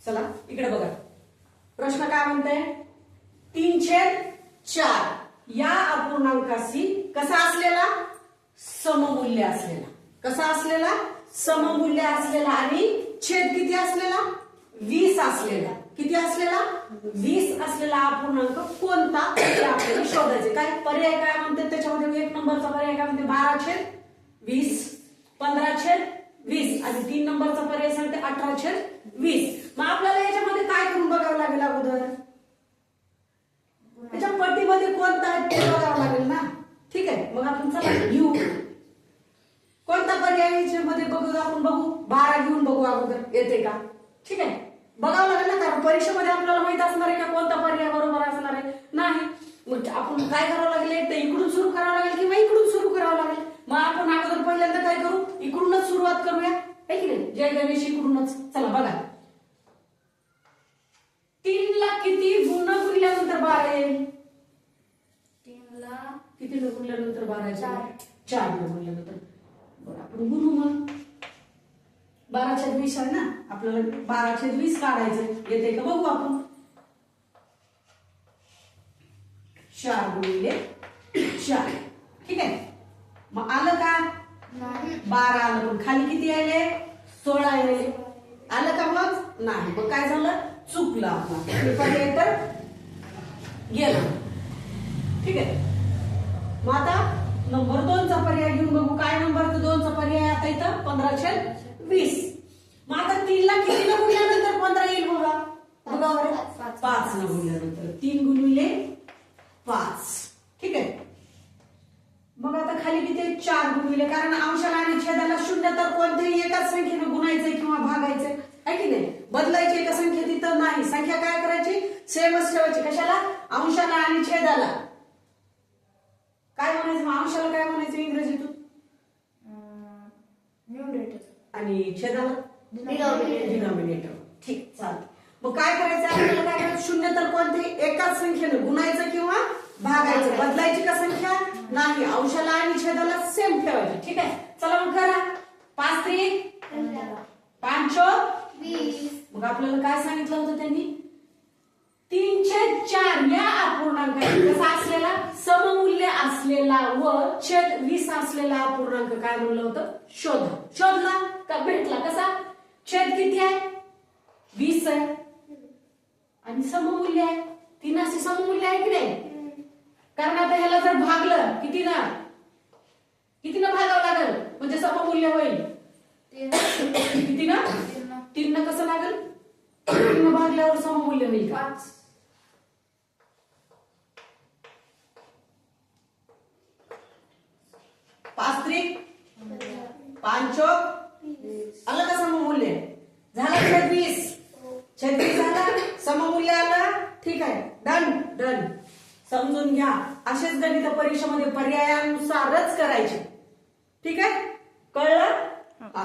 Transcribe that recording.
चला इकडे बघा, प्रश्न काय म्हणतोय, 3/4 या अपूर्णांकाशी कसा असलेला, सममूल्य असलेला, कसा असलेला, सममूल्य असलेला आणि छेद किती असलेला, 20 असलेला, किती असलेला, 20 असलेला अपूर्णांक कोणता हे आपल्याला शोधायचे. काय पर्याय काय म्हणते त्याच्यामध्ये, 1 नंबरचा पर्याय काय म्हणते 12/20, 15/20 आणि 3 नंबरचा पर्याय सांगते 18/20. मग आपल्याला याच्यामध्ये काय करून बघावं लागेल, अगोदर त्याच्या पट्टीमध्ये कोणता आहे ते बघावं लागेल ना. ठीक आहे, मग आपण चला घेऊ कोणता पर्याय याच्यामध्ये बघू, आपण बघू 12 घेऊन बघू अगोदर येते का. ठीक आहे, बघावं लागेल ना, कारण परीक्षेमध्ये आपल्याला माहित असणार आहे का कोणता पर्याय बरोबर असणार आहे नाही. मग आपण काय करावं लागेल, एक तर इकडून सुरू करावं लागेल किंवा इकडून सुरू करावं लागेल. मग आपण अगोदर पहिल्यांदा काय करू, इकडूनच सुरुवात करूया, है की नाही, जय गणेश इकडूनच. चला बघा, 3 ला किती गुण गुणल्यानंतर 12 येईल, 3 ला किती गुणल्यानंतर 12 येईल, 4. 4 गुणल्यानंतर. बरं आपण गुणू मग, 12/20 आहे ना, आपल्याला 12/20 काढायचं, येते का बघू आपण. 4 गुणिले 4, ठीक आहे. मग आलं का, 12 आलं, पण खाली किती आले, 16 आले, आलं का मग नाही. मग काय झालं, चुकलं आपला पर्याय तर गेला. ठीक आहे, मग आता नंबर 2 चा पर्याय घेऊन बघू. काय नंबर 2 चा पर्याय आता इथं 15/20. मग आता 3 ला किती न गुणल्यानंतर 15 येईल बघा, बघा बरं, 5 न गुणल्यानंतर 3 गुणिले 5. ठीक आहे, मग आता खाली किती 4 गुणिले, कारण अंशाला आणि छेदाला 0 तर कोणत्याही एकाच संख्येने गुणायचंय किंवा भागायचंय, आहे की नाही. बदलायची एका संख्या तिथं नाही, संख्या काय करायची, सेमच ठेवायची. कशाला, अंशाला आणि छेदाला. काय म्हणायचं मग, अंशाला काय म्हणायचं इंग्रजीतून, न्यूमरेटर आणि छेदाला डिनॉमिनेटर. डिनॉमिनेटर. ठीक, चालतं. मग काय करायचं आपल्याला, काय करायचं, 0 तर कोणत्याही एकाच संख्येने गुणायचं किंवा भागायचं. बदलायची का संख्या नाही, अंशाला आणि छेदाला सेम ठेवायची. ठीक आहे, चला मग करा. 5×3 5×4. मग आपल्याला काय सांगितलं होतं त्यांनी, 3/4 या अपूर्णांकाशी कसा असलेला, सममूल्य असलेला व छेद 20 असलेला अपूर्णांक काय म्हणलं होतं, शोधा. शोधला का, भेटला. कसा, छेद किती आहे, 20 आहे आणि सममूल्य आहे, 3 असे सममूल्य आहे की नाही. कारण आता ह्याला जर भागलं किती ना भागावं लागेल म्हणजे सममूल्य होईल. किती ना, 3 न कसं लागेल, 3 न भागल्यावर सममूल्य होईल का. 5×3 5×4 आलं का सममूल्य, झालं छेद 20, छेद 20 झाला, सममूल्य आलं. ठीक आहे, डन डन. समजून घ्या, असेच गणित परीक्षेमध्ये पर्यायानुसारच करायचे. ठीक आहे, कळलं. हा.